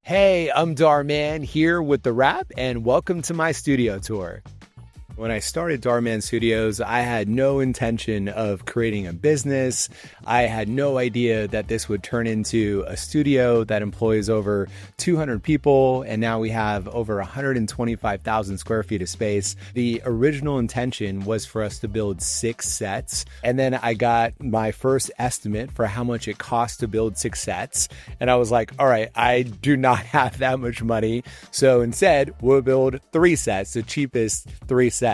Hey, I'm Dhar Man here with TheWrap, and welcome to my studio tour. When I started Dhar Man Studios, I had no intention of creating a business. I had no idea that this would turn into a studio that employs over 200 people, and now we have over 125,000 square feet of space. The original intention was for us to build 6 sets, and then I got my first estimate for how much it cost to build 6 sets, and I was like, all right, I do not have that much money, so instead, we'll build 3 sets, the cheapest 3 sets.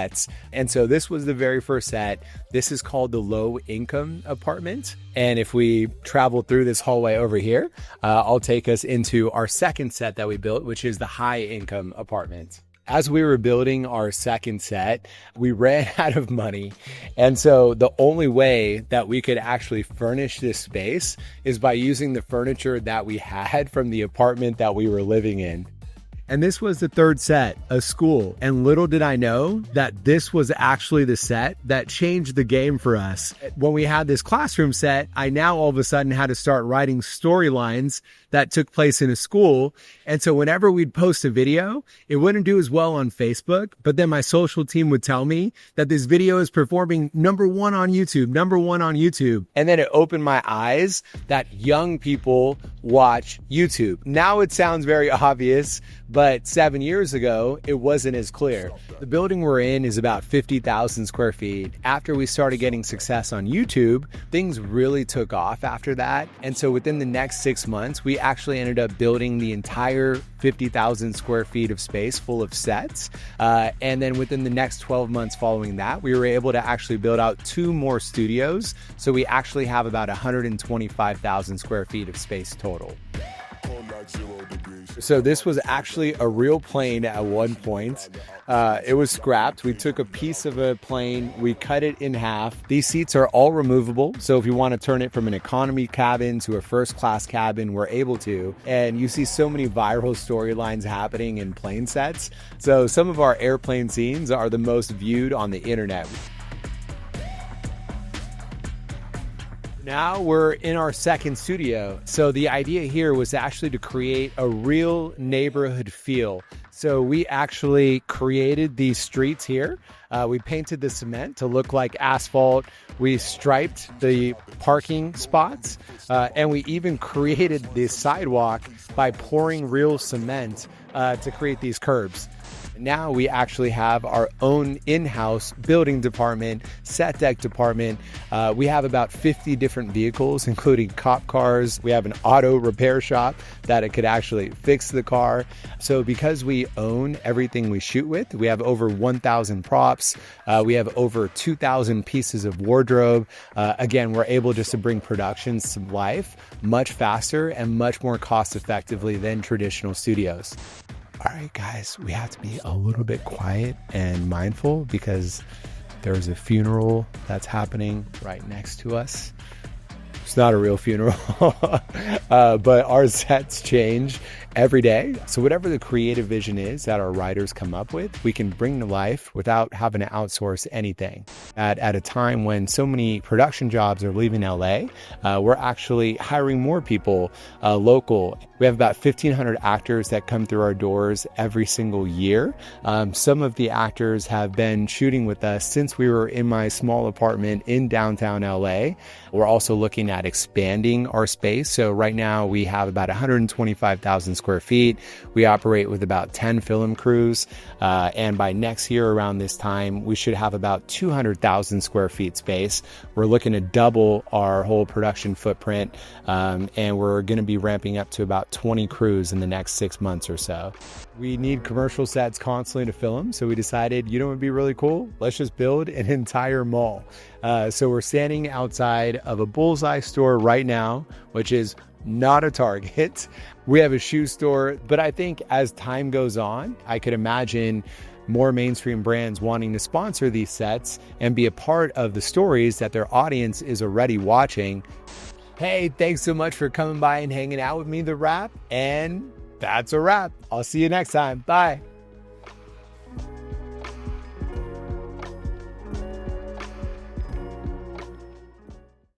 And so this was the very first set. This is called the low income apartment. And if we travel through this hallway over here, I'll take us into our second set that we built, which is the high income apartment. As we were building our second set, we ran out of money. And so the only way that we could actually furnish this space is by using the furniture that we had from the apartment that we were living in. And this was the third set, a school. And little did I know that this was actually the set that changed the game for us. When we had this classroom set, I now all of a sudden had to start writing storylines that took place in a school. And so whenever we'd post a video, it wouldn't do as well on Facebook. But then my social team would tell me that this video is performing #1 on YouTube, #1 on YouTube. And then it opened my eyes that young people watch YouTube. Now it sounds very obvious, but 7 years ago, it wasn't as clear. The building we're in is about 50,000 square feet. After we started getting success on YouTube, things really took off after that. And so within the next 6 months, we actually ended up building the entire 50,000 square feet of space full of sets. And then within the next 12 months following that, we were able to actually build out 2 more studios. So we actually have about 125,000 square feet of space total. So this was actually a real plane at one point. It was scrapped. We took a piece of a plane, we cut it in half. These seats are all removable. So if you want to turn it from an economy cabin to a first class cabin, we're able to. And you see so many viral storylines happening in plane sets. So some of our airplane scenes are the most viewed on the internet. Now we're in our second studio. So the idea here was actually to create a real neighborhood feel. So we actually created these streets here. We painted the cement to look like asphalt. We striped the parking spots, and we even created the sidewalk by pouring real cement to create these curbs. Now we actually have our own in-house building department, set deck department. We have about 50 different vehicles, including cop cars. We have an auto repair shop that it could actually fix the car. So because we own everything we shoot with, we have over 1,000 props. We have over 2,000 pieces of wardrobe. Again, we're able just to bring productions to life much faster and much more cost effectively than traditional studios. All right, guys, we have to be a little bit quiet and mindful because there's a funeral that's happening right next to us. It's not a real funeral, but our sets change every day. So whatever the creative vision is that our writers come up with, we can bring to life without having to outsource anything. At a time when so many production jobs are leaving LA, we're actually hiring more people local. We have about 1,500 actors that come through our doors every single year. Some of the actors have been shooting with us since we were in my small apartment in downtown LA. We're also looking at expanding our space. So right now we have about 125,000 square feet. We operate with about 10 film crews. And by next year around this time, we should have about 200,000 square feet space. We're looking to double our whole production footprint. And we're going to be ramping up to about 20 crews in the next 6 months or so. We need commercial sets constantly to film. So we decided, you know what would be really cool? Let's just build an entire mall. So we're standing outside of a Bullseye store right now, which is not a Target. We have a shoe store, but I think as time goes on, I could imagine more mainstream brands wanting to sponsor these sets and be a part of the stories that their audience is already watching. Hey, thanks so much for coming by and hanging out with me, TheWrap. And that's a wrap. I'll see you next time. Bye.